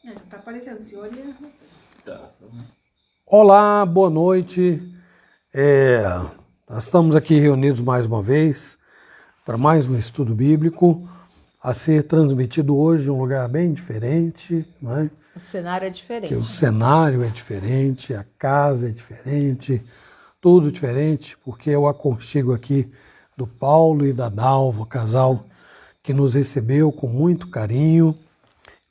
Tá aparecendo, senhor. Tá. Olá, boa noite. Nós estamos aqui reunidos mais uma vez para mais um estudo bíblico a ser transmitido hoje de um lugar bem diferente, não é? O cenário é diferente. O cenário é diferente, a casa é diferente, tudo diferente, porque é o aconchego aqui do Paulo e da Dalva, o casal que nos recebeu com muito carinho,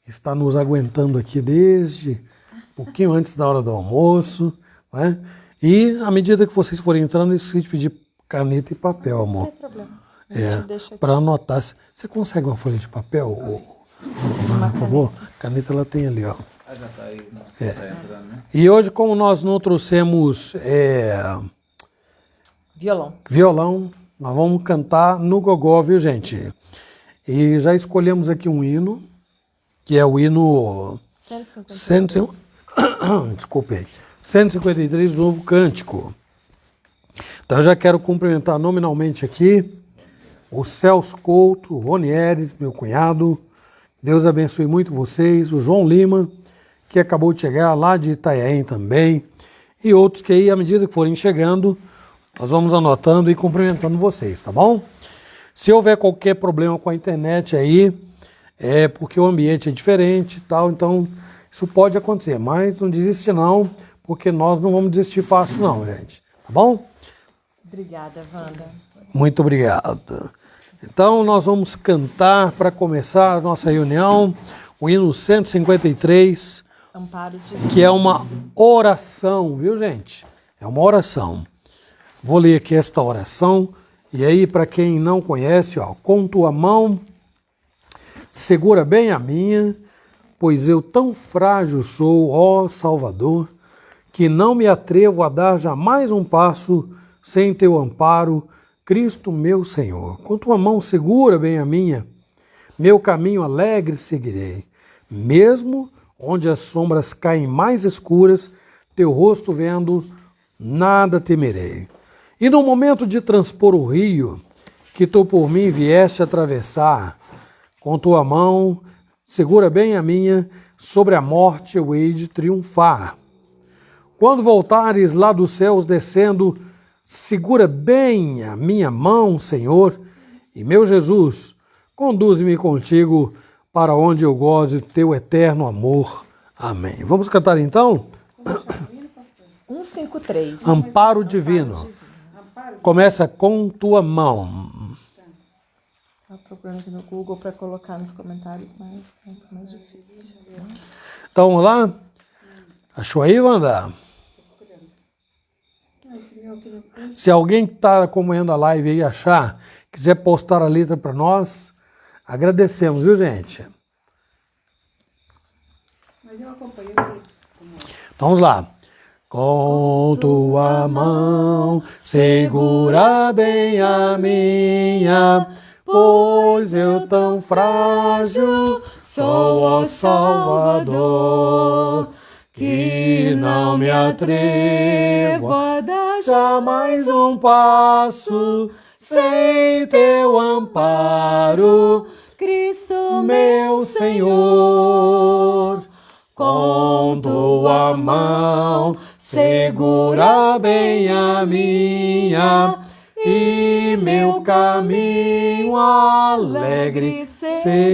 está nos aguentando aqui desde um pouquinho antes da hora do almoço, né? E à medida que vocês forem entrando, eu esqueci de pedir caneta e papel, amor. Não tem problema. Para anotar. Você consegue uma folha de papel? Por favor? Caneta ela tem ali, ó. Já tá aí, tá entrando, né? E hoje, como nós não trouxemos violão, nós vamos cantar no gogó, viu, gente? E já escolhemos aqui um hino, que é o hino 153 do Novo Cântico. Então eu já quero cumprimentar nominalmente aqui o Celso Couto, o Ronieres, meu cunhado. Deus abençoe muito vocês. O João Lima, que acabou de chegar lá de Itanhaém também. E outros que aí, à medida que forem chegando, nós vamos anotando e cumprimentando vocês, tá bom? Se houver qualquer problema com a internet aí, é porque o ambiente é diferente e tal, então isso pode acontecer. Mas não desiste não, porque nós não vamos desistir fácil não, gente. Tá bom? Obrigada, Wanda. Muito obrigado. Então nós vamos cantar para começar a nossa reunião, o hino 153, Amparo Divino, que é uma oração, viu, gente? É uma oração. Vou ler aqui esta oração, e aí para quem não conhece, ó, com tua mão segura bem a minha, pois eu tão frágil sou, ó Salvador, que não me atrevo a dar jamais um passo sem teu amparo, Cristo meu Senhor. Com tua mão segura bem a minha, meu caminho alegre seguirei. Mesmo onde as sombras caem mais escuras, teu rosto vendo, nada temerei. E no momento de transpor o rio, que tu por mim vieste atravessar, com tua mão segura bem a minha, sobre a morte eu hei de triunfar. Quando voltares lá dos céus descendo, segura bem a minha mão, Senhor, e meu Jesus, conduz-me contigo para onde eu goze teu eterno amor. Amém. Vamos cantar então? 153. Amparo Divino. Começa com tua mão. Estou procurando aqui no Google para colocar nos comentários, mas é muito mais difícil. Então, vamos lá? Achou aí, Wanda? Se alguém que está acompanhando a live aí achar, quiser postar a letra para nós, agradecemos, viu, gente? Mas eu acompanhei Então, vamos lá. Com tua mão segura bem a minha, pois eu tão frágil sou, ó Salvador, que não me atrevo a dar jamais um passo sem teu amparo, Cristo meu Senhor. Com tua mão segura bem a minha, e meu caminho alegre seguirei.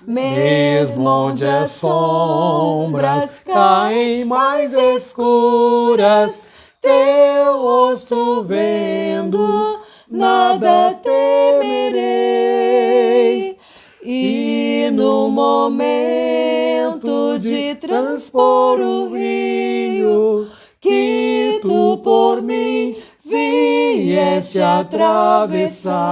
Mesmo onde as sombras caem mais escuras, teu rosto vendo, nada temerei. E no momento de transpor o rio, que tu por mim vieste atravessar,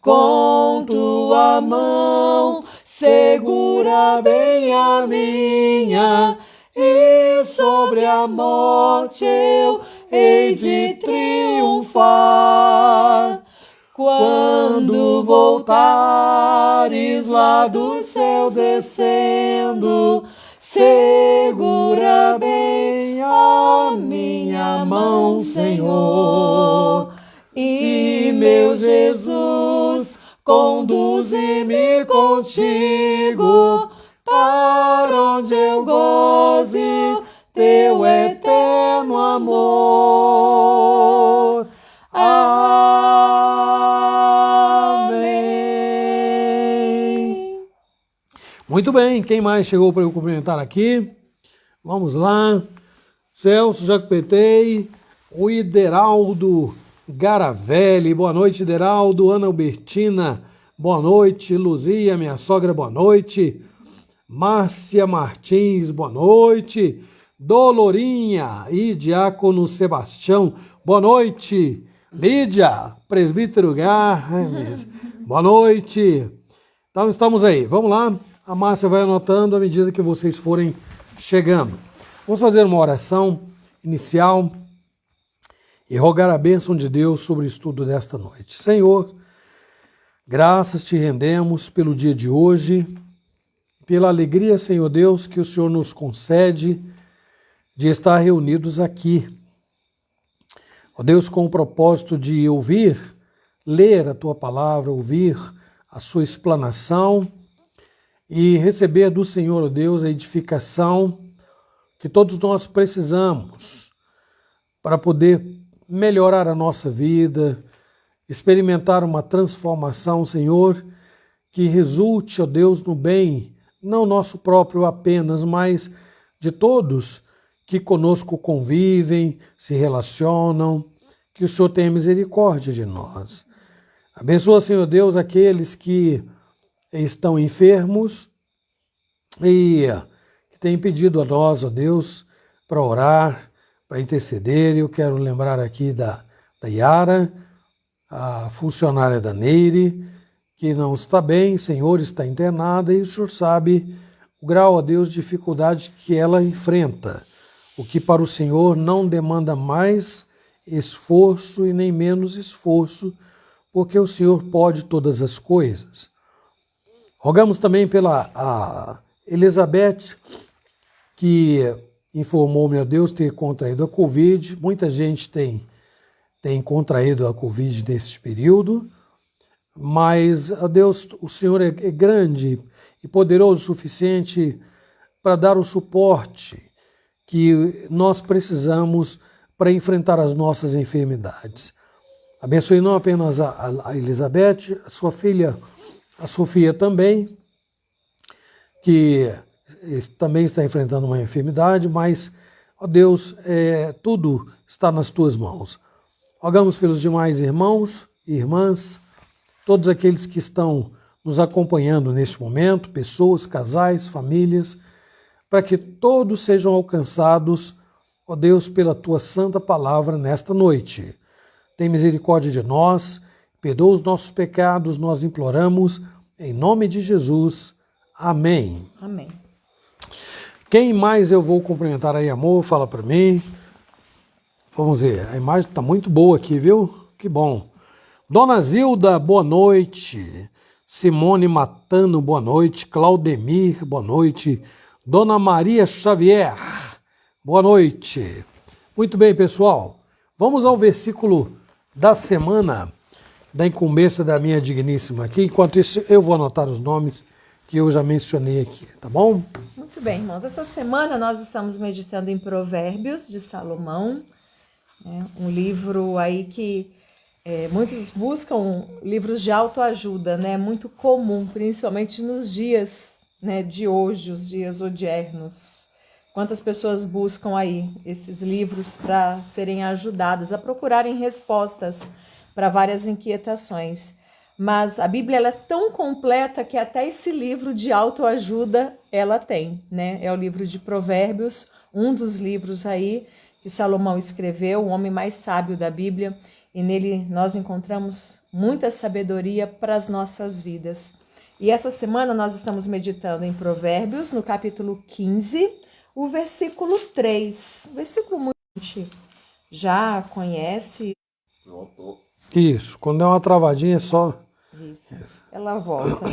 com tua mão segura bem a minha, e sobre a morte eu hei de triunfar. Quando voltares lá dos céus descendo, segura bem a minha mão, Senhor. E meu Jesus, conduze-me contigo, para onde eu goze teu eterno amor. Amém. Muito bem, quem mais chegou para eu cumprimentar aqui? Vamos lá. Celso Jacopetei, o Ideraldo Garavelli, boa noite, Ideraldo. Ana Albertina, boa noite. Luzia, minha sogra, boa noite. Márcia Martins, boa noite. Dolorinha e Diácono Sebastião, boa noite. Lídia, presbítero Garmes, boa noite. Então estamos aí, vamos lá. A Márcia vai anotando à medida que vocês forem chegando. Vamos fazer uma oração inicial e rogar a bênção de Deus sobre o estudo desta noite. Senhor, graças te rendemos pelo dia de hoje, pela alegria, Senhor Deus, que o Senhor nos concede de estar reunidos aqui. Ó Deus, com o propósito de ouvir, ler a Tua palavra, ouvir a sua explanação e receber do Senhor, ó Deus, a edificação que todos nós precisamos para poder melhorar a nossa vida, experimentar uma transformação, Senhor, que resulte, ó Deus, no bem, não nosso próprio apenas, mas de todos que conosco convivem, se relacionam, que o Senhor tenha misericórdia de nós. Abençoa, Senhor Deus, aqueles que estão enfermos e que têm pedido a nós, ó Deus, para orar, para interceder. Eu quero lembrar aqui da Yara, a funcionária da Neire, que não está bem, Senhor, está internada e o Senhor sabe o grau, ó Deus, de dificuldade que ela enfrenta, o que para o Senhor não demanda mais esforço e nem menos esforço, porque o Senhor pode todas as coisas. Rogamos também pela a Elizabeth, que informou-me, ó Deus, ter contraído a Covid. Muita gente tem contraído a Covid nesse período, mas, ó Deus, o Senhor é grande e poderoso o suficiente para dar o suporte que nós precisamos para enfrentar as nossas enfermidades. Abençoe não apenas a Elizabeth, a sua filha, a Sofia também, que também está enfrentando uma enfermidade, mas, ó Deus, tudo está nas tuas mãos. Rogamos pelos demais irmãos e irmãs, todos aqueles que estão nos acompanhando neste momento, pessoas, casais, famílias, para que todos sejam alcançados, ó Deus, pela tua santa palavra nesta noite. Tem misericórdia de nós, perdoa os nossos pecados, nós imploramos, em nome de Jesus. Amém. Amém. Quem mais eu vou cumprimentar aí, amor? Fala para mim. Vamos ver, a imagem está muito boa aqui, viu? Que bom. Dona Zilda, boa noite. Simone Matano, boa noite. Claudemir, boa noite. Dona Maria Xavier, boa noite. Muito bem, pessoal. Vamos ao versículo da semana, da incumbência da minha digníssima aqui. Enquanto isso, eu vou anotar os nomes que eu já mencionei aqui, tá bom? Muito bem, irmãos. Essa semana nós estamos meditando em Provérbios de Salomão, um livro aí que muitos buscam livros de autoajuda, né? Muito comum, principalmente nos dias, né, de hoje, os dias odiernos. Quantas pessoas buscam aí esses livros para serem ajudadas a procurarem respostas para várias inquietações. Mas a Bíblia ela é tão completa que até esse livro de autoajuda ela tem, né? É o livro de Provérbios, um dos livros aí que Salomão escreveu, o homem mais sábio da Bíblia, e nele nós encontramos muita sabedoria para as nossas vidas. E essa semana nós estamos meditando em Provérbios, no capítulo 15, o versículo 3. Versículo muito a gente já conhece. Isso, quando der uma travadinha é só... Isso, ela volta.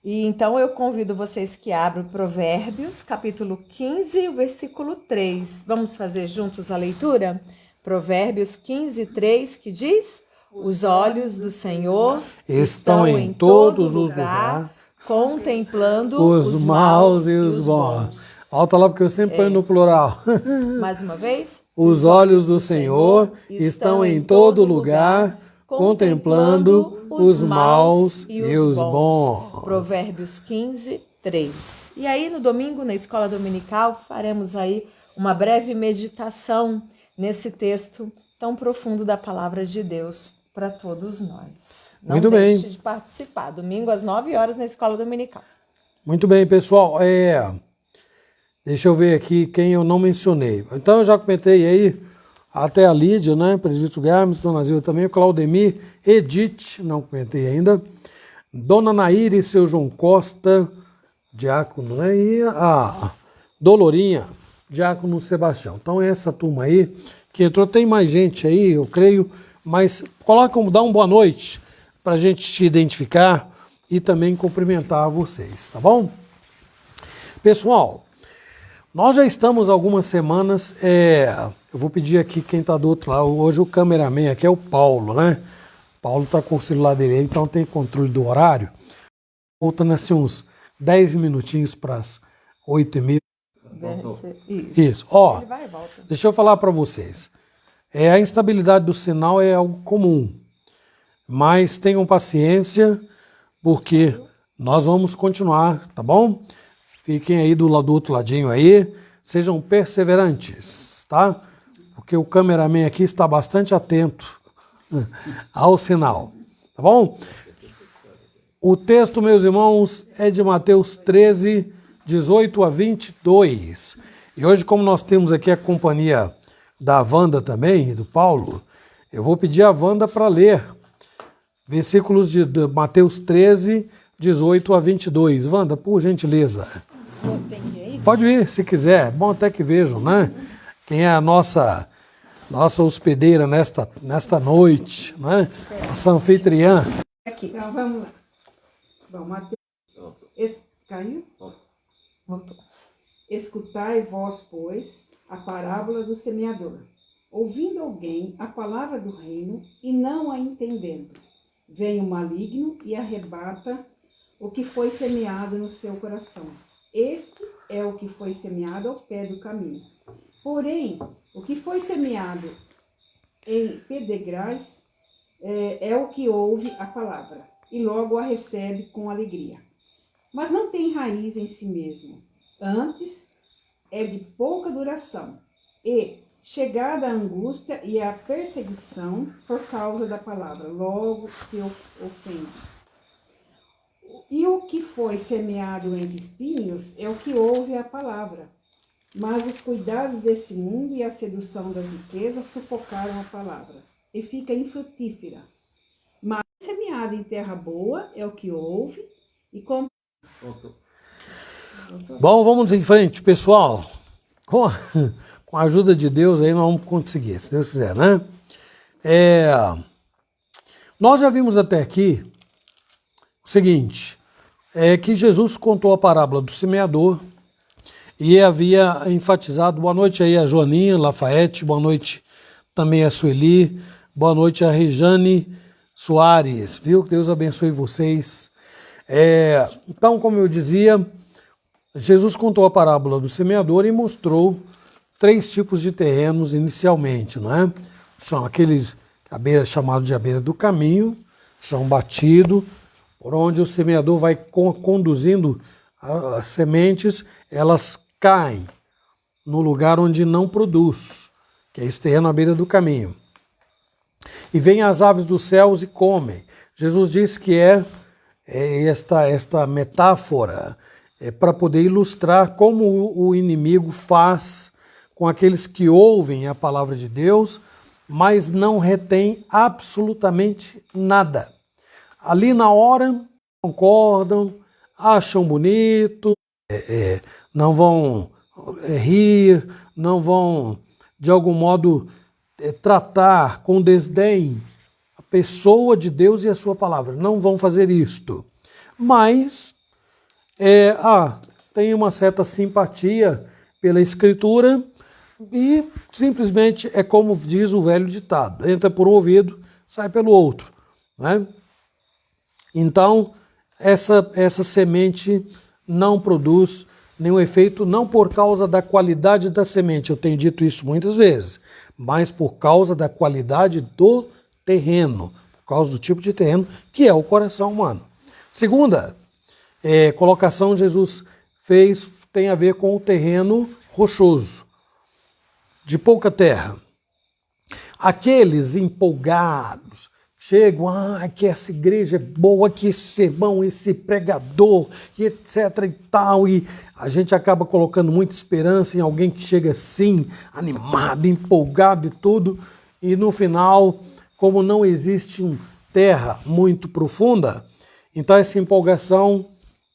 E então eu convido vocês que abram Provérbios, capítulo 15, o versículo 3. Vamos fazer juntos a leitura? Provérbios 15, 3, que diz: Os olhos do Senhor estão em todos os lugares, contemplando os maus e os bons. Volta lá porque eu sempre ponho no plural. Mais uma vez. Os olhos do Senhor estão em todo lugar, contemplando os maus e os bons. Provérbios 15, 3. E aí no domingo, na escola dominical, faremos aí uma breve meditação nesse texto tão profundo da palavra de Deus para todos nós. Não Muito bem. deixe de participar. Domingo às 9 horas na escola dominical. Muito bem, pessoal. Deixa eu ver aqui quem eu não mencionei. Então eu já comentei aí até a Lídia, né? Presbítero Garmes, Dona Zilda também, o Claudemir, Edith, não comentei ainda. Dona Naíra e seu João Costa, diácono, né? E a Dolorinha, diácono Sebastião. Então essa turma aí que entrou, tem mais gente aí, eu creio, mas dá uma boa noite para a gente te identificar e também cumprimentar vocês, tá bom? Pessoal, nós já estamos algumas semanas, eu vou pedir aqui quem está do outro lado, hoje o cameraman aqui é o Paulo, né? O Paulo está com o celular dele, então tem controle do horário. Voltando assim uns 10 minutinhos para as 8h30. Isso. Ó, Ele vai e volta. deixa eu falar para vocês. A instabilidade do sinal é algo comum, mas tenham paciência, porque nós vamos continuar, tá bom? Fiquem aí do outro ladinho aí, sejam perseverantes, tá? Porque o cameraman aqui está bastante atento ao sinal, tá bom? O texto, meus irmãos, é de Mateus 13, 18 a 22. E hoje, como nós temos aqui a companhia da Wanda também, e do Paulo, eu vou pedir a Wanda para ler versículos de Mateus 13, 18 a 22. Wanda, por gentileza. Pode vir, se quiser. Bom até que vejam, né? Quem é a nossa hospedeira nesta noite, né? Nossa anfitriã. Aqui. Então, vamos lá. Bom, Mateus. Caiu? Voltou. Escutai vós, pois, a parábola do semeador. Ouvindo alguém a palavra do reino e não a entendendo, vem o maligno e arrebata o que foi semeado no seu coração. Este é o que foi semeado ao pé do caminho. Porém, o que foi semeado em pedregais é o que ouve a palavra e logo a recebe com alegria. Mas não tem raiz em si mesmo. Antes, é de pouca duração e, chegada a angústia e a perseguição por causa da palavra, logo se ofende. E o que foi semeado entre espinhos é o que ouve a palavra. Mas os cuidados desse mundo e a sedução das riquezas sufocaram a palavra, e fica infrutífera. Mas semeado em terra boa é o que ouve e com... Bom, vamos em frente, pessoal. Com a ajuda de Deus aí nós vamos conseguir, se Deus quiser, né? Nós já vimos até aqui o seguinte, que Jesus contou a parábola do semeador e havia enfatizado, boa noite aí a Joaninha Lafayette, boa noite também a Sueli, boa noite a Rejane Soares, viu? Que Deus abençoe vocês. Então, como eu dizia, Jesus contou a parábola do semeador e mostrou 3 tipos de terrenos inicialmente, não é? Aquele chamado de a beira do caminho, chão batido, por onde o semeador vai conduzindo as sementes, elas caem no lugar onde não produz, que é esse terreno à beira do caminho. E vêm as aves dos céus e comem. Jesus disse que esta metáfora para poder ilustrar como o inimigo faz com aqueles que ouvem a palavra de Deus, mas não retém absolutamente nada. Ali na hora, concordam, acham bonito, não vão rir, não vão, de algum modo, tratar com desdém a pessoa de Deus e a sua palavra. Não vão fazer isto. Mas tem uma certa simpatia pela Escritura e simplesmente é como diz o velho ditado, entra por um ouvido, sai pelo outro, né? Então, essa semente não produz nenhum efeito, não por causa da qualidade da semente, eu tenho dito isso muitas vezes, mas por causa da qualidade do terreno, por causa do tipo de terreno que é o coração humano. Segunda colocação Jesus fez tem a ver com o terreno rochoso, de pouca terra. Aqueles empolgados chegam, que essa igreja é boa, que esse sermão, esse pregador, e etc e tal, e a gente acaba colocando muita esperança em alguém que chega assim, animado, empolgado e tudo, e no final, como não existe uma terra muito profunda, então essa empolgação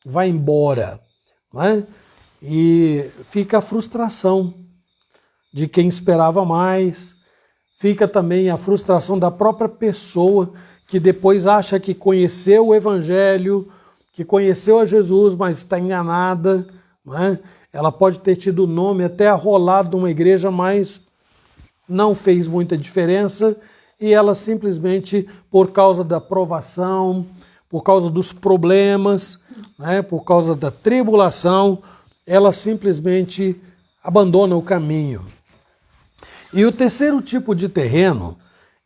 vai embora, né? E fica a frustração de quem esperava mais, fica também a frustração da própria pessoa que depois acha que conheceu o Evangelho, que conheceu a Jesus, mas está enganada, né? Ela pode ter tido o nome até arrolado numa igreja, mas não fez muita diferença e ela simplesmente, por causa da provação, por causa dos problemas, né, por causa da tribulação, ela simplesmente abandona o caminho. E o terceiro tipo de terreno,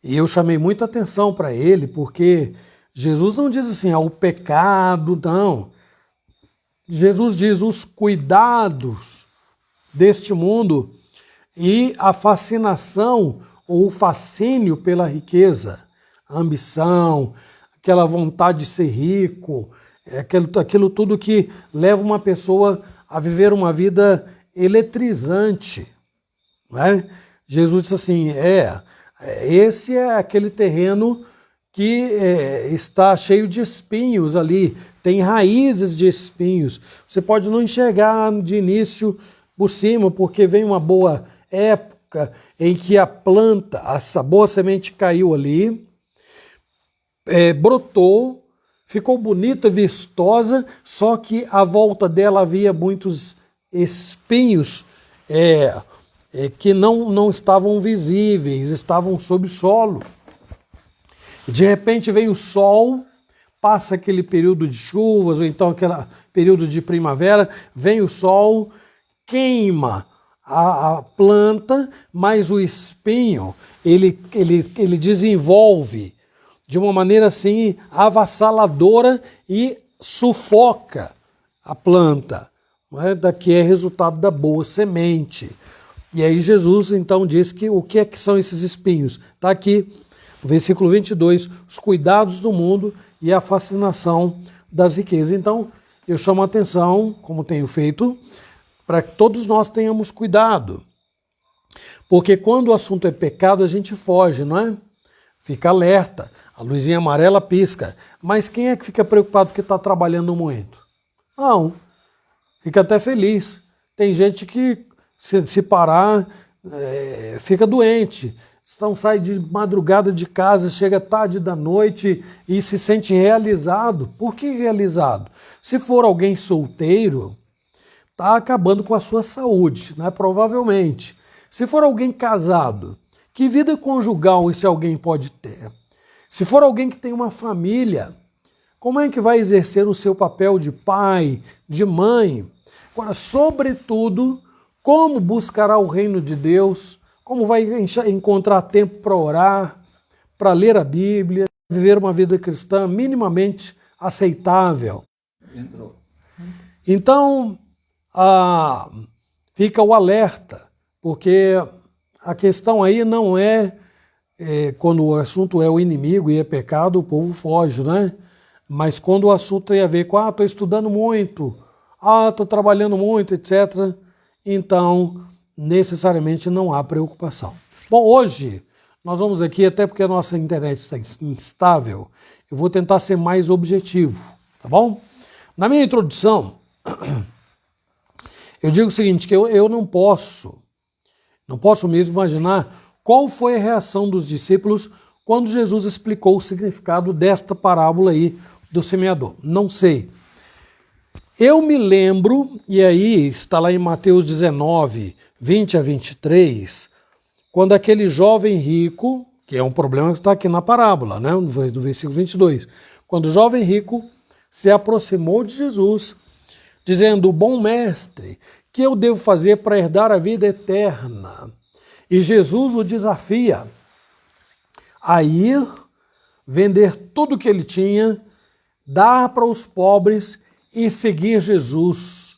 e eu chamei muita atenção para ele, porque Jesus não diz assim, o pecado, não. Jesus diz os cuidados deste mundo e a fascinação ou o fascínio pela riqueza, a ambição, aquela vontade de ser rico, aquilo tudo que leva uma pessoa a viver uma vida eletrizante, né? Jesus disse assim, esse é aquele terreno que está cheio de espinhos ali, tem raízes de espinhos. Você pode não enxergar de início por cima, porque vem uma boa época em que a planta, essa boa semente caiu ali, brotou, ficou bonita, vistosa, só que à volta dela havia muitos espinhos que não estavam visíveis, estavam sob o solo. De repente vem o sol, passa aquele período de chuvas, ou então aquele período de primavera, vem o sol, queima a planta, mas o espinho, ele desenvolve de uma maneira assim avassaladora e sufoca a planta, não é? Daqui é resultado da boa semente. E aí Jesus então diz que o que são esses espinhos? Está aqui, no versículo 22, os cuidados do mundo e a fascinação das riquezas. Então, eu chamo a atenção, como tenho feito, para que todos nós tenhamos cuidado. Porque quando o assunto é pecado, a gente foge, não é? Fica alerta, a luzinha amarela pisca. Mas quem é que fica preocupado que está trabalhando muito? Não, fica até feliz. Tem gente que, se parar, fica doente. Então sai de madrugada de casa, chega tarde da noite e se sente realizado. Por que realizado? Se for alguém solteiro, está acabando com a sua saúde, né? Provavelmente. Se for alguém casado, que vida conjugal esse alguém pode ter? Se for alguém que tem uma família, como é que vai exercer o seu papel de pai, de mãe? Agora, sobretudo, como buscará o reino de Deus? Como vai encontrar tempo para orar, para ler a Bíblia, viver uma vida cristã minimamente aceitável? Então, fica o alerta, porque a questão aí não quando o assunto é o inimigo e é pecado, o povo foge, né? Mas quando o assunto tem a ver com, estou estudando muito, estou trabalhando muito, etc., então necessariamente não há preocupação. Bom, hoje nós vamos aqui, até porque a nossa internet está instável, eu vou tentar ser mais objetivo, tá bom? Na minha introdução, eu digo o seguinte, que eu não posso mesmo imaginar qual foi a reação dos discípulos quando Jesus explicou o significado desta parábola aí do semeador. Não sei. Eu me lembro, e aí está lá em Mateus 19, 20 a 23, quando aquele jovem rico, que é um problema que está aqui na parábola, né? No versículo 22. Quando o jovem rico se aproximou de Jesus, dizendo: bom mestre, que eu devo fazer para herdar a vida eterna? E Jesus o desafia a ir, vender tudo o que ele tinha, dar para os pobres e seguir Jesus.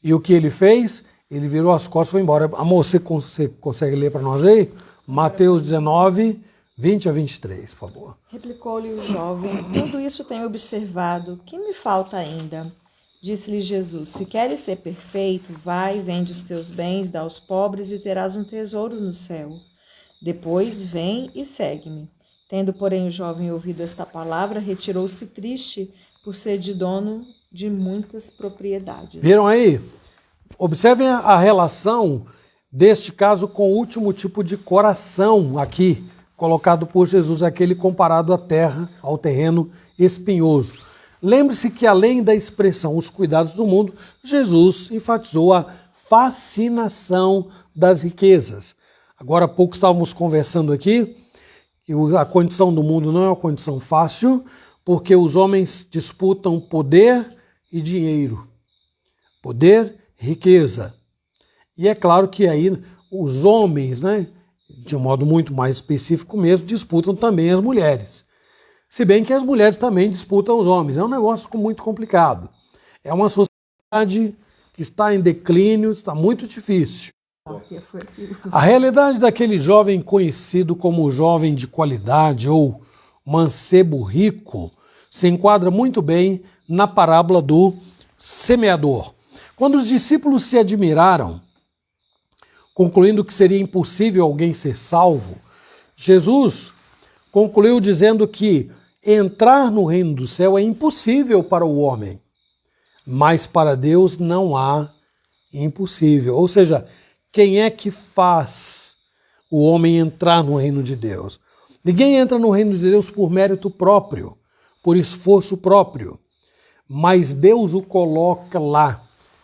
E o que ele fez? Ele virou as costas e foi embora. Amor, você consegue ler para nós aí? Mateus 19, 20 a 23, por favor. Replicou-lhe o jovem: tudo isso tenho observado, que me falta ainda? Disse-lhe Jesus: se queres ser perfeito, vai, vende os teus bens, dá aos pobres e terás um tesouro no céu. Depois vem e segue-me. Tendo, porém, o jovem ouvido esta palavra, retirou-se triste por ser de dono de muitas propriedades. Viram aí? Observem a relação deste caso com o último tipo de coração aqui, colocado por Jesus, aquele comparado à terra, ao terreno espinhoso. Lembre-se que além da expressão os cuidados do mundo, Jesus enfatizou a fascinação das riquezas. Agora há pouco estávamos conversando aqui que a condição do mundo não é uma condição fácil, porque os homens disputam poder e dinheiro. Poder, riqueza. E é claro que aí os homens, né, de um modo muito mais específico mesmo, disputam também as mulheres. Se bem que as mulheres também disputam os homens. É um negócio muito complicado. É uma sociedade que está em declínio, está muito difícil. A realidade daquele jovem conhecido como jovem de qualidade ou mancebo rico se enquadra muito bem na parábola do semeador. Quando os discípulos se admiraram, concluindo que seria impossível alguém ser salvo, Jesus concluiu dizendo que entrar no reino do céu é impossível para o homem, mas para Deus não há impossível. Ou seja, quem é que faz o homem entrar no reino de Deus? Ninguém entra no reino de Deus por mérito próprio, por esforço próprio, mas Deus o coloca lá.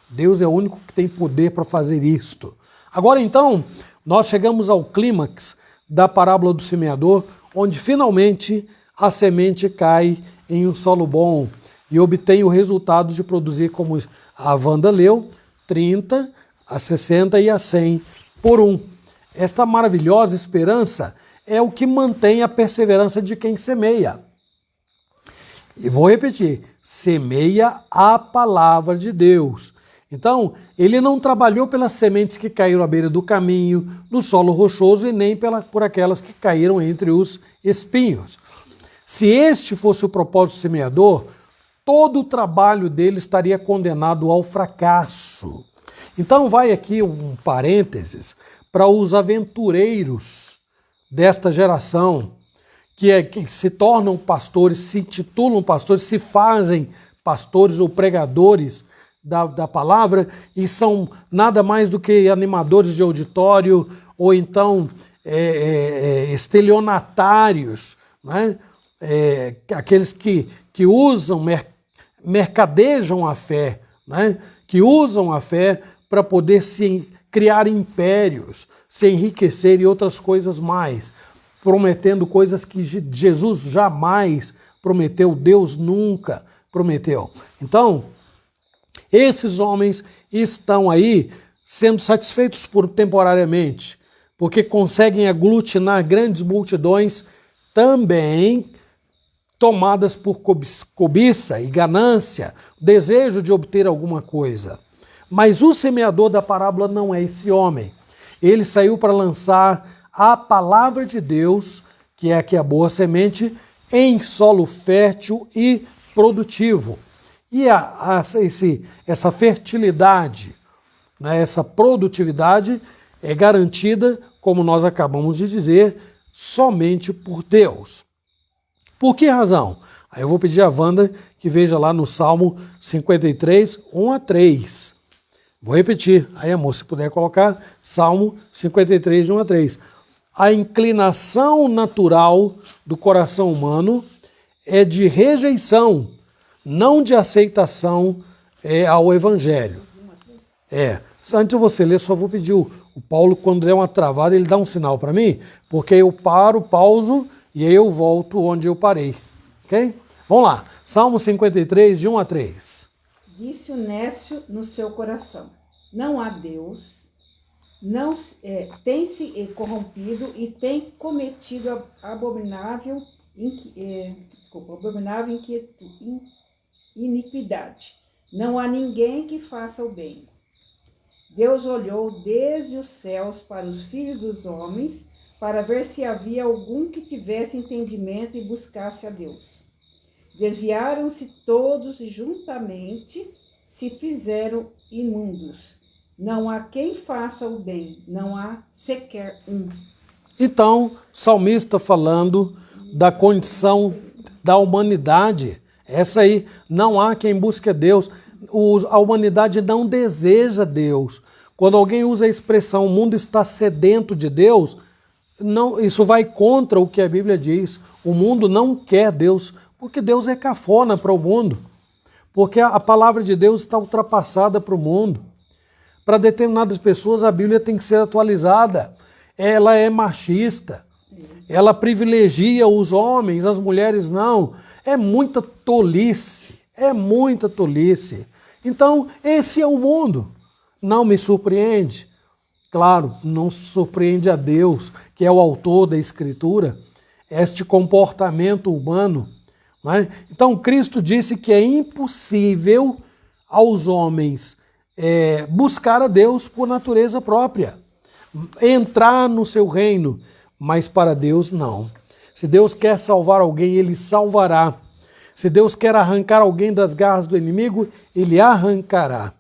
Deus é o único que tem poder para fazer isto. Agora então, nós chegamos ao clímax da parábola do semeador, onde finalmente a semente cai em um solo bom e obtém o resultado de produzir, como a Wanda leu, 30, a 60 e a 100 por um. Esta maravilhosa esperança é o que mantém a perseverança de quem semeia. E vou repetir, semeia a palavra de Deus. Então, ele não trabalhou pelas sementes que caíram à beira do caminho, no solo rochoso, e nem por aquelas que caíram entre os espinhos. Se este fosse o propósito do semeador, todo o trabalho dele estaria condenado ao fracasso. Então vai aqui um parênteses para os aventureiros desta geração, que se tornam pastores, se titulam pastores, se fazem pastores ou pregadores da palavra e são nada mais do que animadores de auditório ou então estelionatários, né? Aqueles que usam, mercadejam a fé, né? Que usam a fé para poder se criar impérios, se enriquecer e outras coisas mais, prometendo coisas que Jesus jamais prometeu, Deus nunca prometeu. Então, esses homens estão aí sendo satisfeitos temporariamente, porque conseguem aglutinar grandes multidões também tomadas por cobiça e ganância, desejo de obter alguma coisa. Mas o semeador da parábola não é esse homem. Ele saiu para lançar a palavra de Deus, que é aqui a boa semente, em solo fértil e produtivo. E essa fertilidade, né, essa produtividade é garantida, como nós acabamos de dizer, somente por Deus. Por que razão? Aí eu vou pedir a Wanda que veja lá no Salmo 53, 1 a 3. Vou repetir. Aí, amor, se puder colocar, Salmo 53, de 1 a 3. A inclinação natural do coração humano é de rejeição, não de aceitação ao Evangelho. Antes de você ler, só vou pedir o Paulo, quando der uma travada, ele dá um sinal para mim, porque eu paro, pauso e aí eu volto onde eu parei. Ok? Vamos lá. Salmo 53, de 1 a 3. Disse o nécio no seu coração: não há Deus, não tem se corrompido e tem cometido abominável iniquidade. Não há ninguém que faça o bem. Deus olhou desde os céus para os filhos dos homens, para ver se havia algum que tivesse entendimento e buscasse a Deus. Desviaram-se todos e juntamente se fizeram imundos. Não há quem faça o bem, não há sequer um. Então, salmista falando da condição da humanidade. Essa aí, não há quem busque a Deus. A humanidade não deseja Deus. Quando alguém usa a expressão o mundo está sedento de Deus, não, isso vai contra o que a Bíblia diz. O mundo não quer Deus, porque Deus é cafona para o mundo. Porque a palavra de Deus está ultrapassada para o mundo. Para determinadas pessoas a Bíblia tem que ser atualizada. Ela é machista. Ela privilegia os homens, as mulheres não. É muita tolice. É muita tolice. Então, esse é o mundo. Não me surpreende. Claro, não surpreende a Deus, que é o autor da Escritura, este comportamento humano. Né? Então, Cristo disse que é impossível aos homens buscar a Deus por natureza própria, entrar no seu reino, mas para Deus não. Se Deus quer salvar alguém, Ele salvará. Se Deus quer arrancar alguém das garras do inimigo, Ele arrancará.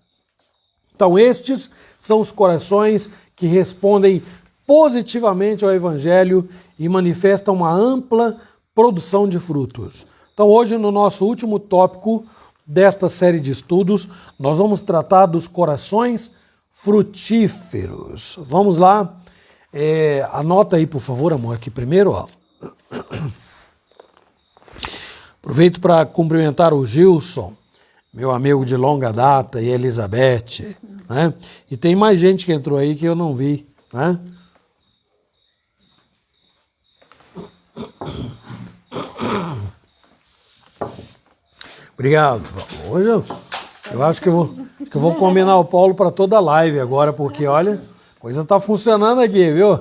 Então estes são os corações que respondem positivamente ao Evangelho e manifestam uma ampla produção de frutos. Então hoje, no nosso último tópico desta série de estudos, nós vamos tratar dos corações frutíferos. Vamos lá. Anota aí, por favor, amor, aqui primeiro, ó. Aproveito para cumprimentar o Gilson, meu amigo de longa data, e a Elizabeth, né? E tem mais gente que entrou aí que eu não vi, né? Obrigado. Hoje eu acho que eu vou combinar o Paulo para toda a live agora, porque olha, a coisa está funcionando aqui, viu?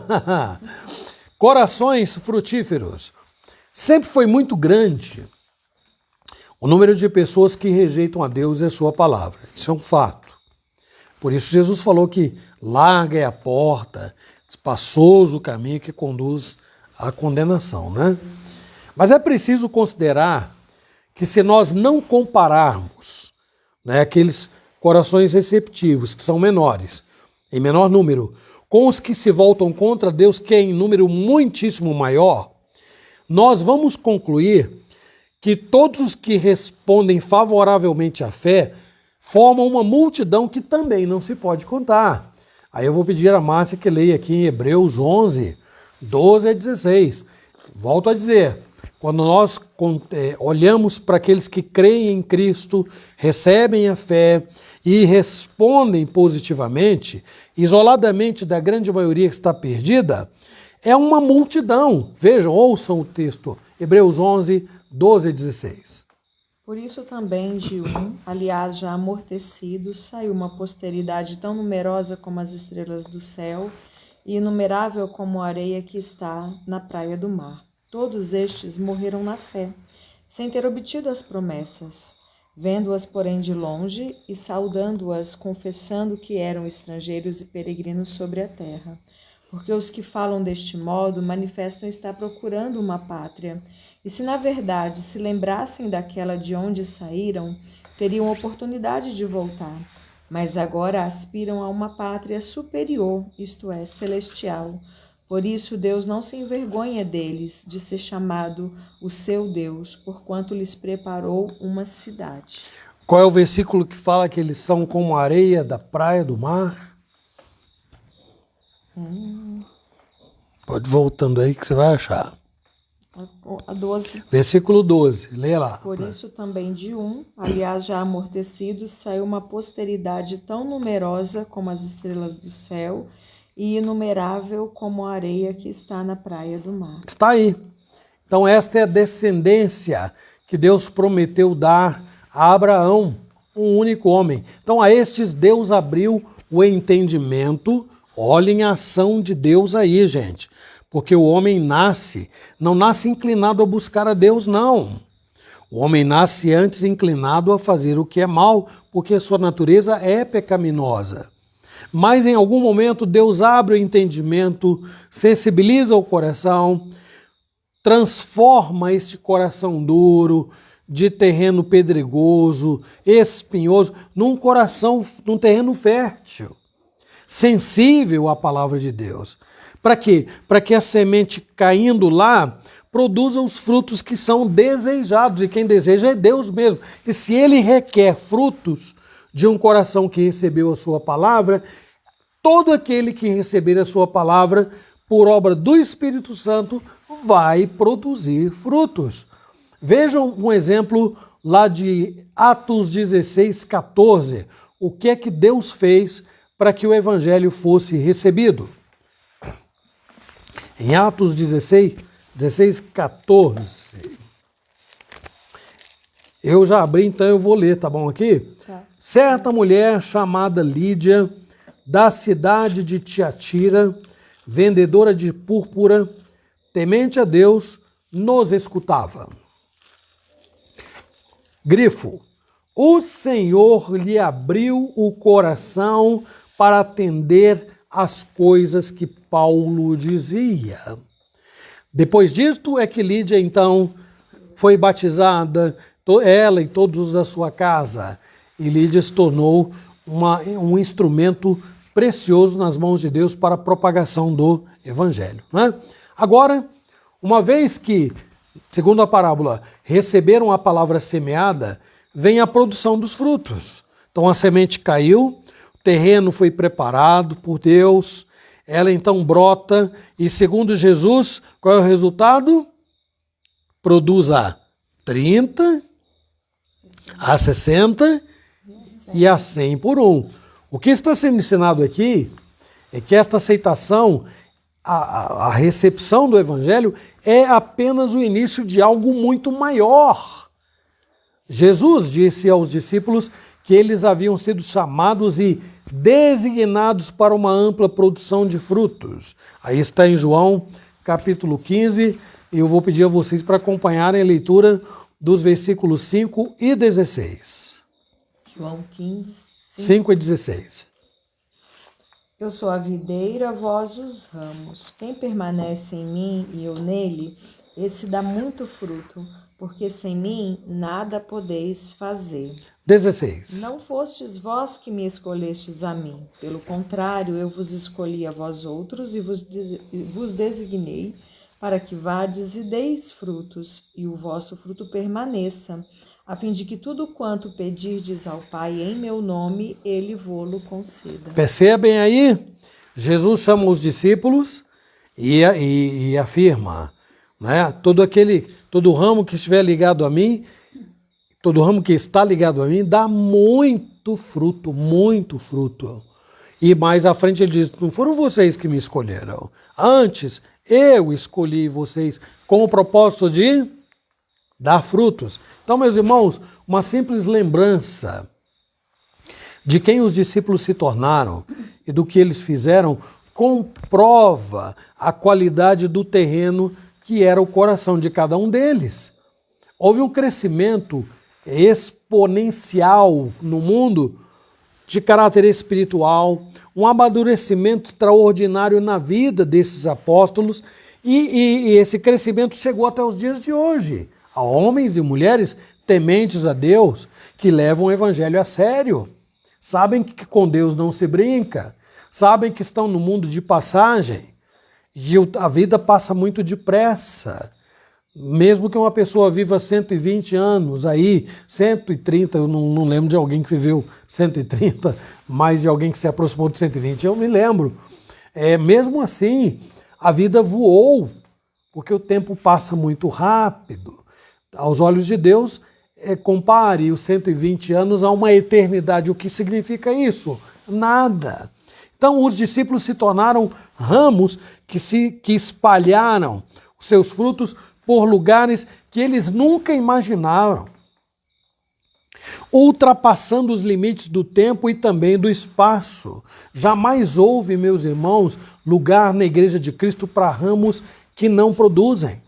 Corações frutíferos. Sempre foi muito grande o número de pessoas que rejeitam a Deus e a sua palavra. Isso é um fato. Por isso Jesus falou que larga é a porta, espaçoso o caminho que conduz à condenação, né? Mas é preciso considerar que se nós não compararmos, né, aqueles corações receptivos, que são menores, em menor número, com os que se voltam contra Deus, que é em número muitíssimo maior, nós vamos concluir que todos os que respondem favoravelmente à fé formam uma multidão que também não se pode contar. Aí eu vou pedir a Márcia que leia aqui em Hebreus 11, 12 a 16. Volto a dizer, quando nós olhamos para aqueles que creem em Cristo, recebem a fé e respondem positivamente, isoladamente da grande maioria que está perdida, é uma multidão. Vejam, ouçam o texto, Hebreus 11, 12 a 16. Por isso também de um, aliás já amortecido, saiu uma posteridade tão numerosa como as estrelas do céu e inumerável como a areia que está na praia do mar. Todos estes morreram na fé, sem ter obtido as promessas, vendo-as, porém, de longe e saudando-as, confessando que eram estrangeiros e peregrinos sobre a terra. Porque os que falam deste modo manifestam estar procurando uma pátria, e se na verdade se lembrassem daquela de onde saíram, teriam oportunidade de voltar. Mas agora aspiram a uma pátria superior, isto é, celestial. Por isso Deus não se envergonha deles, de ser chamado o seu Deus, porquanto lhes preparou uma cidade. Qual é o versículo que fala que eles são como a areia da praia do mar? Pode ir voltando aí que você vai achar. A 12. Versículo 12, leia lá. Por isso também de um, aliás já amortecido, saiu uma posteridade tão numerosa como as estrelas do céu e inumerável como a areia que está na praia do mar. Está aí. Então esta é a descendência que Deus prometeu dar a Abraão, um único homem. Então a estes Deus abriu o entendimento. Olhem a ação de Deus aí, gente. Porque o homem não nasce inclinado a buscar a Deus, não. O homem nasce antes inclinado a fazer o que é mal, porque a sua natureza é pecaminosa. Mas em algum momento Deus abre o entendimento, sensibiliza o coração, transforma este coração duro, de terreno pedregoso, espinhoso, num terreno fértil, sensível à palavra de Deus. Para quê? Para que a semente caindo lá produza os frutos que são desejados, e quem deseja é Deus mesmo. E se ele requer frutos de um coração que recebeu a sua palavra, todo aquele que receber a sua palavra por obra do Espírito Santo vai produzir frutos. Vejam um exemplo lá de Atos 16, 14. O que é que Deus fez para que o evangelho fosse recebido? Em Atos 16, 14. Eu já abri, então eu vou ler, tá bom aqui? Tá. Certa mulher chamada Lídia, da cidade de Tiatira, vendedora de púrpura, temente a Deus, nos escutava. Grifo. O Senhor lhe abriu o coração para atender às coisas que Paulo dizia. Depois disto é que Lídia, então, foi batizada, ela e todos da sua casa. E Lídia se tornou um instrumento precioso nas mãos de Deus para a propagação do Evangelho. Né? Agora, uma vez que, segundo a parábola, receberam a palavra semeada, vem a produção dos frutos. Então a semente caiu, o terreno foi preparado por Deus, ela então brota e, segundo Jesus, qual é o resultado? Produz a 30, a 60 e a 100 por um. O que está sendo ensinado aqui é que esta aceitação, a recepção do Evangelho, é apenas o início de algo muito maior. Jesus disse aos discípulos que eles haviam sido chamados e designados para uma ampla produção de frutos. Aí está em João, capítulo 15, e eu vou pedir a vocês para acompanharem a leitura dos versículos 5 e 16. João 15, 5 e 16. Eu sou a videira, vós os ramos. Quem permanece em mim e eu nele, esse dá muito fruto, porque sem mim nada podeis fazer. 16. Não fostes vós que me escolhestes a mim. Pelo contrário, eu vos escolhi a vós outros e vos designei para que vades e deis frutos, e o vosso fruto permaneça, a fim de que tudo quanto pedirdes ao Pai em meu nome, ele vô-lo conceda. Percebem aí? Jesus chama os discípulos e afirma, né? Todo ramo que estiver ligado a mim, todo ramo que está ligado a mim, dá muito fruto, muito fruto. E mais à frente ele diz, não foram vocês que me escolheram. Antes, eu escolhi vocês com o propósito de dar frutos. Então, meus irmãos, uma simples lembrança de quem os discípulos se tornaram e do que eles fizeram comprova a qualidade do terreno que era o coração de cada um deles. Houve um crescimento exponencial no mundo de caráter espiritual, um amadurecimento extraordinário na vida desses apóstolos e esse crescimento chegou até os dias de hoje. Há homens e mulheres tementes a Deus que levam o evangelho a sério, sabem que com Deus não se brinca, sabem que estão no mundo de passagem e a vida passa muito depressa. Mesmo que uma pessoa viva 120 anos, aí 130, eu não lembro de alguém que viveu 130, mas de alguém que se aproximou de 120, eu me lembro. Mesmo assim, a vida voou porque o tempo passa muito rápido. Aos olhos de Deus, compare os 120 anos a uma eternidade. O que significa isso? Nada. Então os discípulos se tornaram ramos que espalharam os seus frutos por lugares que eles nunca imaginaram, ultrapassando os limites do tempo e também do espaço. Jamais houve, meus irmãos, lugar na Igreja de Cristo para ramos que não produzem.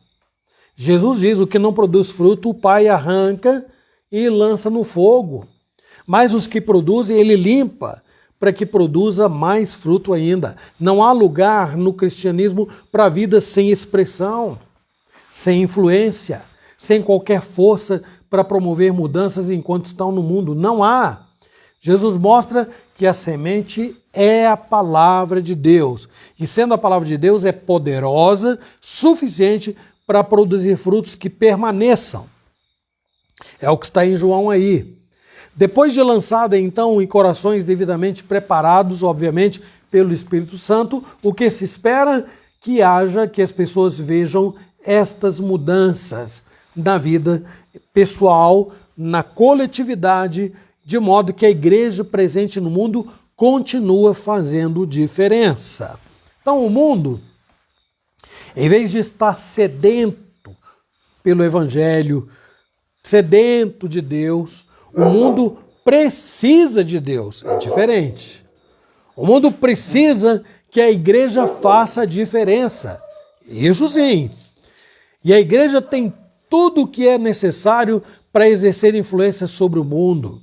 Jesus diz: o que não produz fruto, o Pai arranca e lança no fogo. Mas os que produzem, Ele limpa, para que produza mais fruto ainda. Não há lugar no cristianismo para vida sem expressão, sem influência, sem qualquer força para promover mudanças enquanto estão no mundo. Não há. Jesus mostra que a semente é a palavra de Deus. E sendo a palavra de Deus, é poderosa, suficiente para produzir frutos que permaneçam. É o que está em João aí. Depois de lançada, então, em corações devidamente preparados, obviamente, pelo Espírito Santo, o que se espera? Que as pessoas vejam estas mudanças na vida pessoal, na coletividade, de modo que a igreja presente no mundo continua fazendo diferença. Então o mundo, em vez de estar sedento pelo Evangelho, sedento de Deus, o mundo precisa de Deus. É diferente. O mundo precisa que a igreja faça a diferença. Isso sim. E a igreja tem tudo o que é necessário para exercer influência sobre o mundo.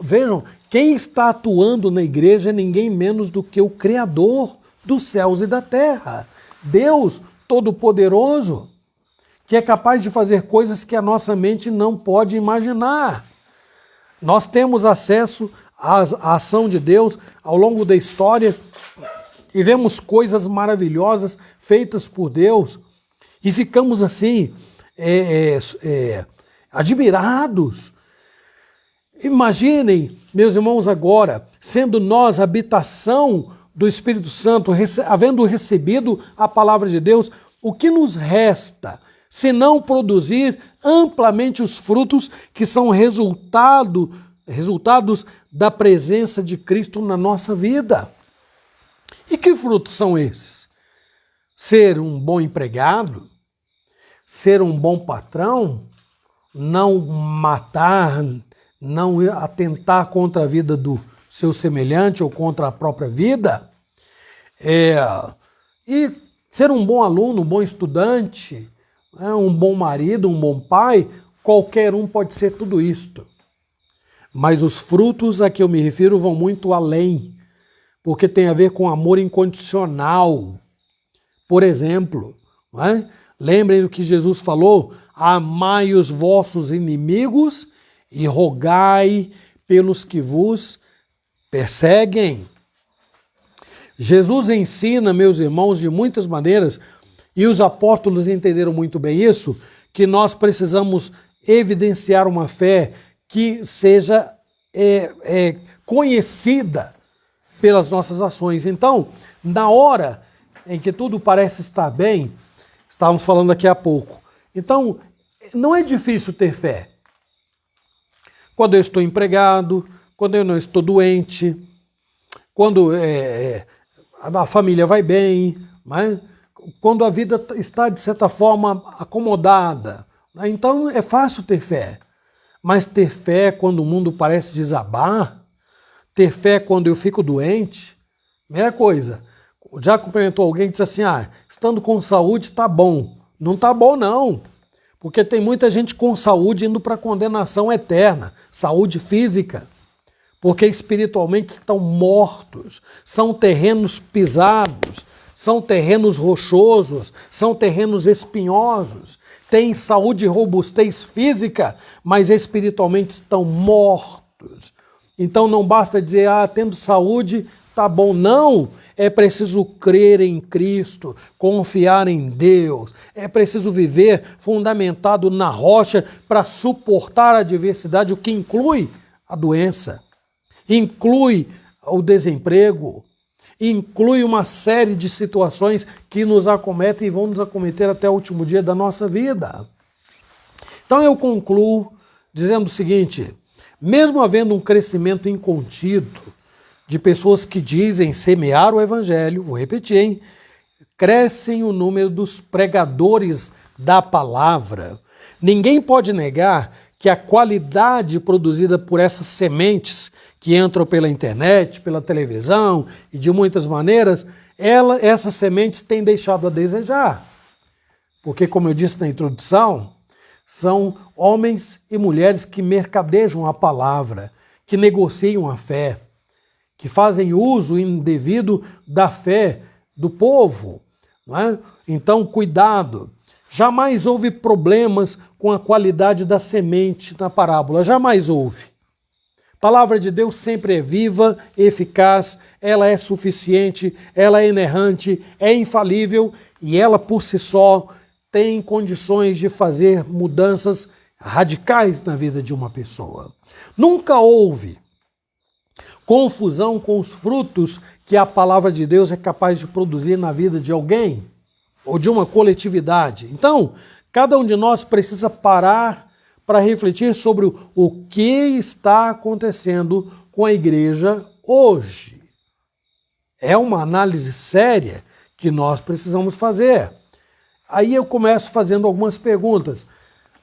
Vejam, quem está atuando na igreja é ninguém menos do que o Criador dos céus e da terra. Deus Todo-Poderoso, que é capaz de fazer coisas que a nossa mente não pode imaginar. Nós temos acesso à ação de Deus ao longo da história e vemos coisas maravilhosas feitas por Deus e ficamos assim, admirados. Imaginem, meus irmãos, agora, sendo nós habitação do Espírito Santo, havendo recebido a palavra de Deus, o que nos resta se não produzir amplamente os frutos que são resultados da presença de Cristo na nossa vida? E que frutos são esses? Ser um bom empregado, ser um bom patrão, não matar, não atentar contra a vida do seu semelhante ou contra a própria vida, e ser um bom aluno, um bom estudante, um bom marido, um bom pai. Qualquer um pode ser tudo isto. Mas os frutos a que eu me refiro vão muito além, porque tem a ver com amor incondicional. Por exemplo, lembrem do que Jesus falou: amai os vossos inimigos e rogai pelos que vos perseguem. Jesus ensina, meus irmãos, de muitas maneiras, e os apóstolos entenderam muito bem isso, que nós precisamos evidenciar uma fé que seja conhecida pelas nossas ações. Então, na hora em que tudo parece estar bem, estávamos falando daqui a pouco, então não é difícil ter fé. Quando eu estou empregado, quando eu não estou doente, quando a família vai bem, quando a vida está, de certa forma, acomodada. Então é fácil ter fé. Mas ter fé quando o mundo parece desabar, ter fé quando eu fico doente, primeira coisa, já cumprimentou alguém que disse assim: estando com saúde está bom. Não está bom não. Porque tem muita gente com saúde indo para a condenação eterna, saúde física, porque espiritualmente estão mortos, são terrenos pisados, são terrenos rochosos, são terrenos espinhosos, têm saúde e robustez física, mas espiritualmente estão mortos. Então não basta dizer: tendo saúde, tá bom. Não, é preciso crer em Cristo, confiar em Deus, é preciso viver fundamentado na rocha para suportar a adversidade, o que inclui a doença, inclui o desemprego, inclui uma série de situações que nos acometem e vão nos acometer até o último dia da nossa vida. Então eu concluo dizendo o seguinte: mesmo havendo um crescimento incontido de pessoas que dizem semear o evangelho, vou repetir, hein? Crescem o número dos pregadores da palavra. Ninguém pode negar que a qualidade produzida por essas sementes que entram pela internet, pela televisão e de muitas maneiras, essas sementes têm deixado a desejar. Porque, como eu disse na introdução, são homens e mulheres que mercadejam a palavra, que negociam a fé, que fazem uso indevido da fé do povo. Não é? Então, cuidado. Jamais houve problemas com a qualidade da semente na parábola. Jamais houve. A palavra de Deus sempre é viva, eficaz, ela é suficiente, ela é inerrante, é infalível e ela por si só tem condições de fazer mudanças radicais na vida de uma pessoa. Nunca houve confusão com os frutos que a palavra de Deus é capaz de produzir na vida de alguém ou de uma coletividade. Então, cada um de nós precisa parar para refletir sobre o que está acontecendo com a igreja hoje. É uma análise séria que nós precisamos fazer. Aí eu começo fazendo algumas perguntas.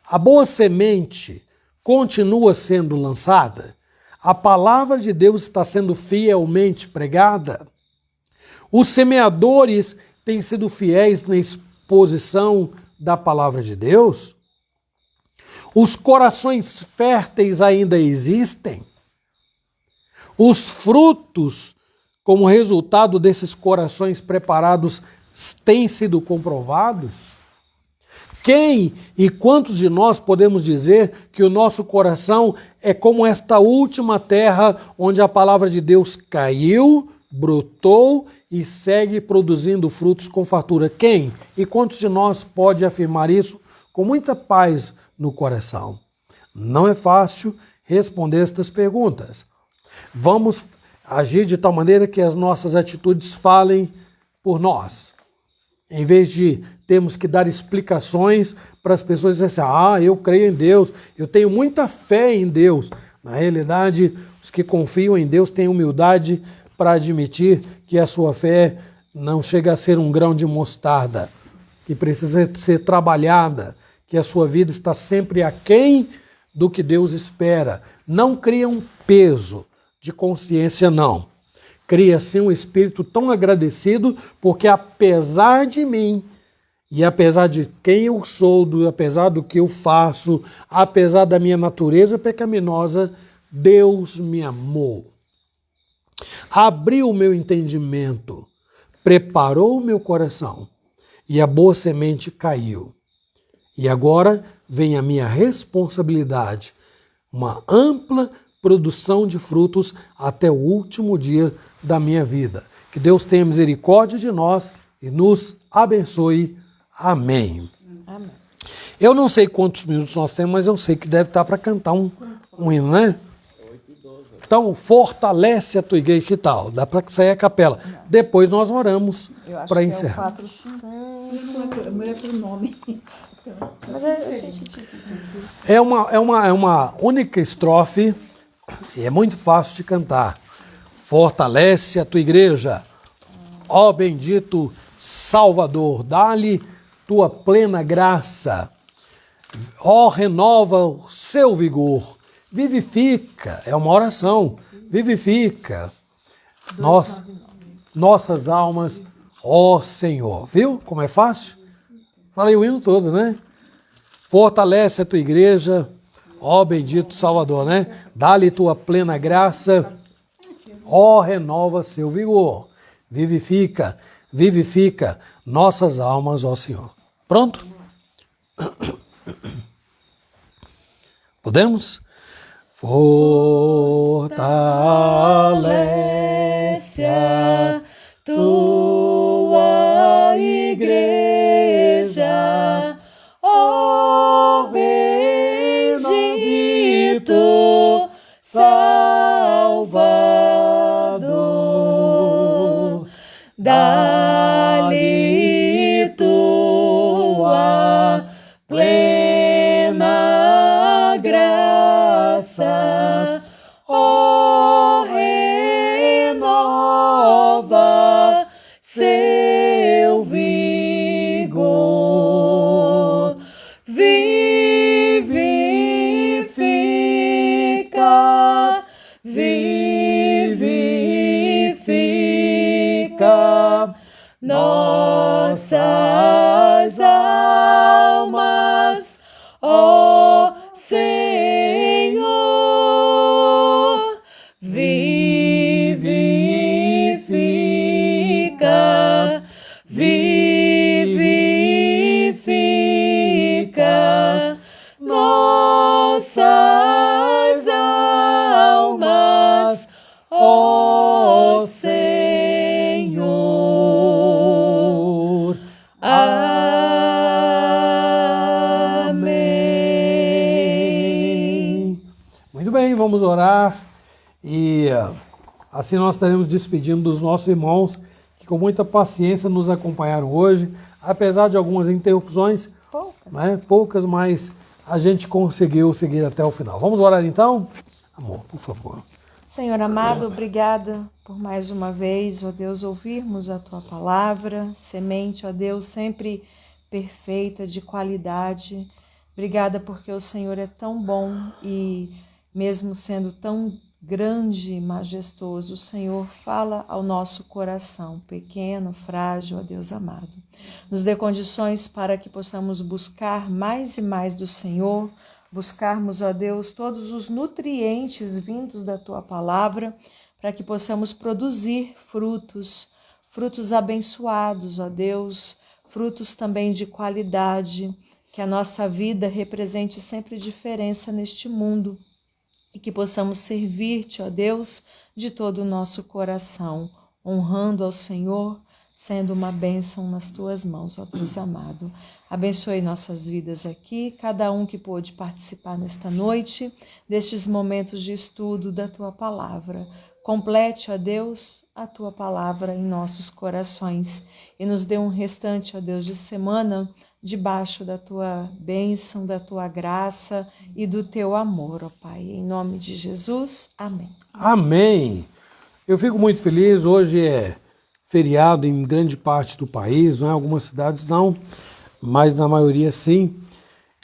A boa semente continua sendo lançada? A palavra de Deus está sendo fielmente pregada? Os semeadores têm sido fiéis na exposição da palavra de Deus? Os corações férteis ainda existem? Os frutos, como resultado desses corações preparados, têm sido comprovados? Quem e quantos de nós podemos dizer que o nosso coração é como esta última terra onde a palavra de Deus caiu, brotou e segue produzindo frutos com fartura? Quem e quantos de nós pode afirmar isso com muita paz no coração? Não é fácil responder estas perguntas. Vamos agir de tal maneira que as nossas atitudes falem por nós. Em vez de termos que dar explicações para as pessoas dizerem assim, eu creio em Deus, eu tenho muita fé em Deus. Na realidade, os que confiam em Deus têm humildade para admitir que a sua fé não chega a ser um grão de mostarda, que precisa ser trabalhada, que a sua vida está sempre aquém do que Deus espera. Não cria um peso de consciência, não. Cria, sim, um espírito tão agradecido, porque apesar de mim, e apesar de quem eu sou, apesar do que eu faço, apesar da minha natureza pecaminosa, Deus me amou. Abriu o meu entendimento, preparou o meu coração, e a boa semente caiu. E agora vem a minha responsabilidade, uma ampla produção de frutos até o último dia da minha vida. Que Deus tenha misericórdia de nós e nos abençoe. Amém. Amém. Eu não sei quantos minutos nós temos, mas eu sei que deve estar para cantar um hino, né? Então, fortalece a tua igreja, que tal? Dá para sair a capela. Não. Depois nós oramos para encerrar. Não é pelo nome. Mas a gente... É uma única estrofe e é muito fácil de cantar. Fortalece a tua igreja, ó bendito Salvador, dá-lhe tua plena graça, ó renova o seu vigor, vivifica, é uma oração, vivifica nossas almas, ó Senhor. Viu como é fácil? Falei o hino todo, né? Fortalece a tua igreja, ó bendito Salvador, né? Dá-lhe tua plena graça, ó renova seu vigor, vivifica nossas almas, ó Senhor. Pronto? Podemos? Fortalece a tua igreja, ó bendito Salvador. dá-lhe tua plena graça, ó, renova seu vigor, vivifica, vivifica nossas almas, ó Senhor, vivifica, vivifica nossas almas, ó Senhor. Amém. Muito bem, vamos orar e assim nós estaremos despedindo dos nossos irmãos que com muita paciência nos acompanharam hoje, apesar de algumas interrupções, poucas, mas a gente conseguiu seguir até o final. Vamos orar então? Amor, por favor. Senhor amado, obrigada por mais uma vez, ó Deus, ouvirmos a Tua palavra, semente, ó Deus, sempre perfeita, de qualidade. Obrigada porque o Senhor é tão bom e mesmo sendo tão grande e majestoso, o Senhor fala ao nosso coração, pequeno, frágil, ó Deus amado. Nos dê condições para que possamos buscar mais e mais do Senhor, buscarmos, ó Deus, todos os nutrientes vindos da Tua palavra, para que possamos produzir frutos abençoados, ó Deus, frutos também de qualidade, que a nossa vida represente sempre diferença neste mundo e que possamos servir-te, ó Deus, de todo o nosso coração, honrando ao Senhor, sendo uma bênção nas Tuas mãos, ó Deus amado. Abençoe nossas vidas aqui, cada um que pôde participar nesta noite, destes momentos de estudo da Tua palavra. Complete, ó Deus, a Tua palavra em nossos corações e nos dê um restante, ó Deus, de semana debaixo da Tua bênção, da Tua graça e do Teu amor, ó Pai. Em nome de Jesus, amém. Amém. Eu fico muito feliz, hoje é feriado em grande parte do país, não é? Algumas cidades não, mas na maioria sim.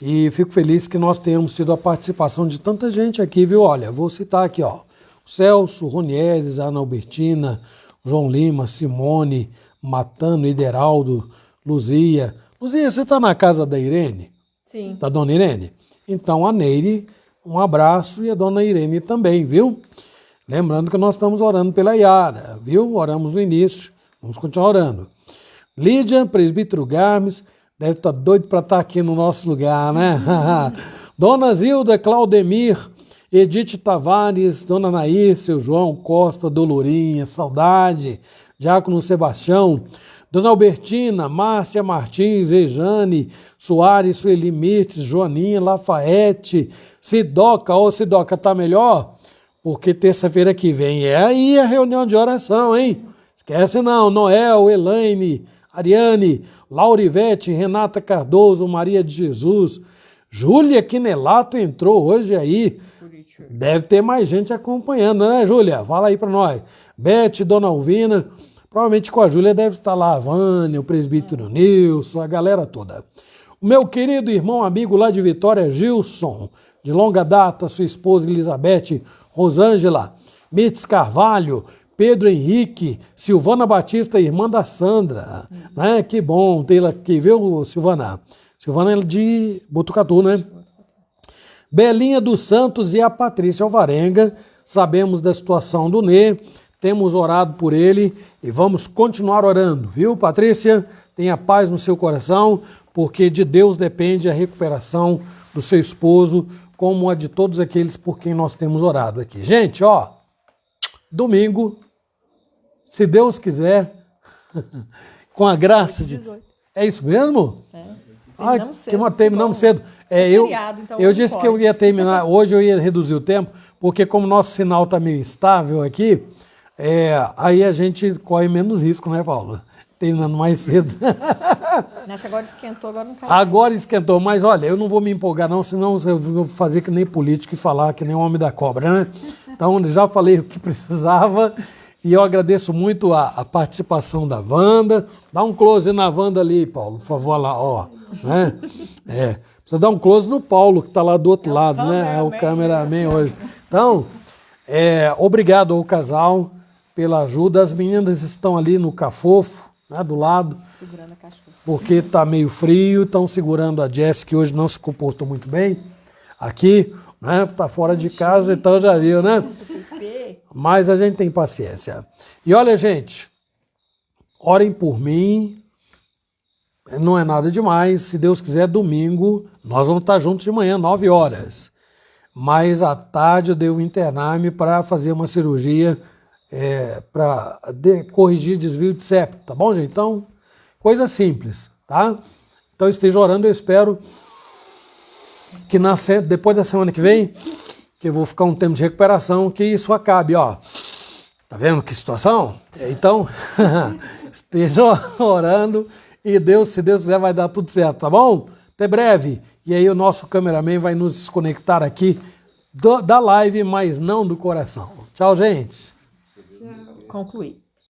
E fico feliz que nós tenhamos tido a participação de tanta gente aqui, viu? Olha, vou citar aqui, ó. O Celso, Ronieres, Ana Albertina, João Lima, Simone, Matano, Ideraldo, Luzia. Luzia, você está na casa da Irene? Sim. Da dona Irene? Então a Neire, um abraço, e a dona Irene também, viu? Lembrando que nós estamos orando pela Yara, viu? Oramos no início, vamos continuar orando. Lídia, presbítero Garmes, deve estar doido para estar aqui no nosso lugar, né? Dona Zilda, Claudemir, Edith Tavares, Dona Nair, seu João Costa, Dolorinha, saudade, Diácono Sebastião, Dona Albertina, Márcia Martins, Rejane, Soares, Sueli Mirtes, Joaninha, Lafayette, Sidoca. Ô, Sidoca, tá melhor? Porque terça-feira que vem é aí a reunião de oração, hein? Esquece não, Noel, Elaine, Ariane, Laurivete, Renata Cardoso, Maria de Jesus, Júlia Quinelato entrou hoje aí. Deve ter mais gente acompanhando, né, Júlia? Fala aí para nós. Beth, Dona Alvina, provavelmente com a Júlia deve estar lá a Vânia, o presbítero Nilson, a galera toda. O meu querido irmão amigo lá de Vitória, Gilson, de longa data, sua esposa Elizabeth, Rosângela, Mitz Carvalho, Pedro Henrique, Silvana Batista, irmã da Sandra, né? Que bom tê-la aqui, viu, Silvana? Silvana é de Botucatu, né? Belinha dos Santos e a Patrícia Alvarenga, sabemos da situação do Nê, temos orado por ele e vamos continuar orando, viu, Patrícia? Tenha paz no seu coração, porque de Deus depende a recuperação do seu esposo, como a de todos aqueles por quem nós temos orado aqui. Gente, ó, domingo, se Deus quiser, com a graça de... É isso mesmo? Terminamos cedo. Terminamos cedo. Feriado, então eu hoje disse pode. que eu ia terminar, hoje eu ia reduzir o tempo, porque como nosso sinal está meio instável aqui, aí a gente corre menos risco, né, Paula? Terminando mais cedo. Acho que agora esquentou, agora não cai. Agora esquentou, mas olha, eu não vou me empolgar não, senão eu vou fazer que nem político e falar que nem o homem da cobra, né? Então, já falei o que precisava e eu agradeço muito a participação da Wanda. Dá um close na Wanda ali, Paulo, por favor, lá, ó. Né? Precisa dar um close no Paulo, que está lá do outro lado, né? É o cameraman hoje. Então, obrigado ao casal pela ajuda. As meninas estão ali no cafofo, né, do lado. Segurando a cachorra. Porque está meio frio, estão segurando a Jess, que hoje não se comportou muito bem. Aqui, né? Está fora de casa, então já viu, né? Mas a gente tem paciência. E olha, gente, orem por mim. Não é nada demais. Se Deus quiser, domingo, nós vamos estar juntos de manhã, 9 horas. Mas à tarde eu devo internar-me para fazer uma cirurgia para corrigir desvio de septo, tá bom, gente? Então, coisa simples, tá? Então esteja orando, eu espero que depois da semana que vem, que eu vou ficar um tempo de recuperação, que isso acabe, ó. Tá vendo que situação? Então, esteja orando e se Deus quiser, vai dar tudo certo, tá bom? Até breve. E aí o nosso cameraman vai nos desconectar aqui da live, mas não do coração. Tchau, gente. Concluí.